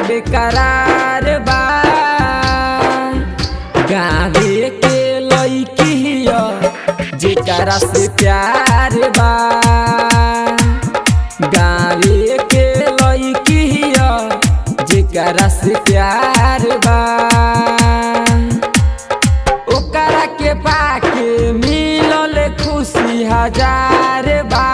बेकरार बा। गावे के लईकी हिया जेकरा से प्यार बा। गावे के लईकी हिया जेकरा से प्यार बा। ओकरा के पाके मिलल खुशी हजार बा।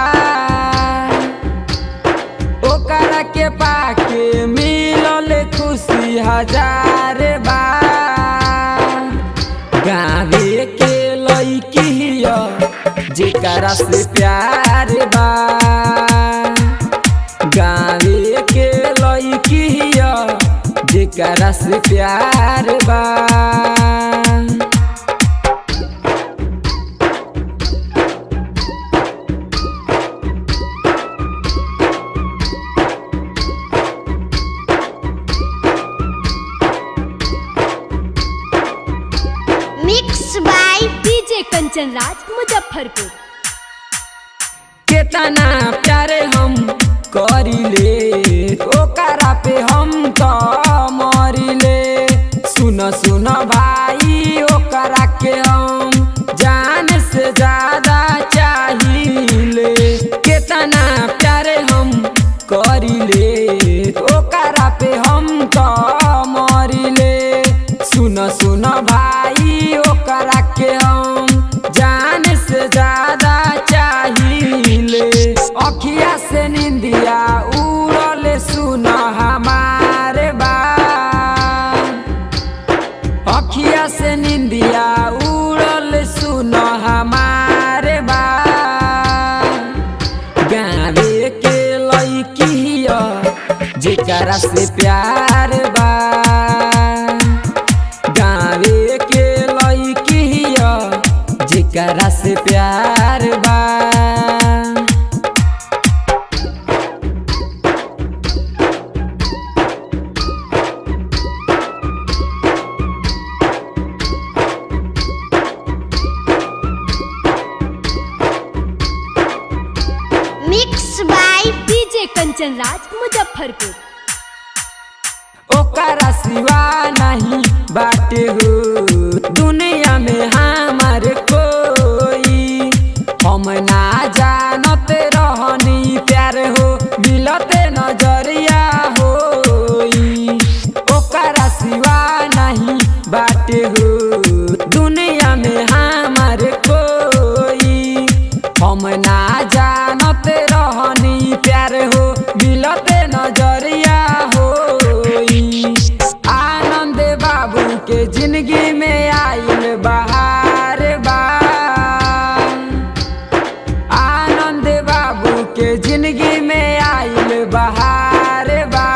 ओकरा के पाके मिलल खुशी हजार बा। गावे के लईकी हिया जेकरा से प्यार बा। गावे के लईकी हिया जेकरा से प्यार बा। Mix by DJ Kanchan Raj Muzaffarpur. केतना प्यारे हम करिले ओकरा पे हम तो मरिले। सुन सुन भाई ओकरा के हम जान से ज्यादा चाहिए। केतना प्यारे हम करिले ओकरा पे हम तो मरिले। सुन सुन भाई ओकरा के हम जान से ज्यादा चाहिए। अखिया से निंदिया उड़ल सुन हमारे बा। अखिया से निंदिया उड़ल सुन हमारे बा। गावे के लईकी हिया जेकरा से प्यार बा। गावे के लईकी हिया जेकरा से प्यार बा। Mix by DJ Kanchan Raj Muzaffarpur. ओकरा सिवा नहीं बाटे हो दुनिया में हमार कोई। हम ना जानत रहनी प्यार हो मिलते नजरिया होई। ओकरा सिवा नहीं बाटे हो दुनिया में हमार कोई। हम ना जानत रहनी प्यार हो मिलते नजरिया होई। आनंद बाबू के जिंदगी में आइल बहार बा। आनंद बाबू के जिंदगी में आइल बहार बा।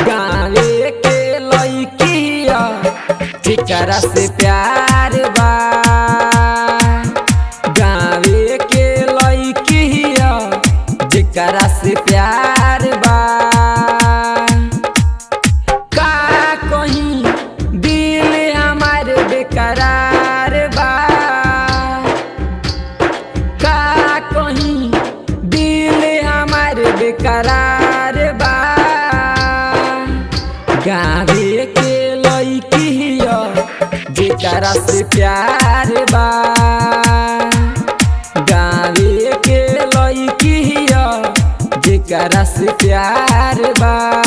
गावे के लईकी हिया जेकरा से प्यार बा। गावे के लईकी हिया जेकरा से प्यार बा। का कहीं दिल हमार बेकरार बा। का कहीं दिल हमार बेकरार बा। गावे के लईकी हिया जेकरा से प्यार बा। गावे के लईकी हिया जेकरा से प्यार बा।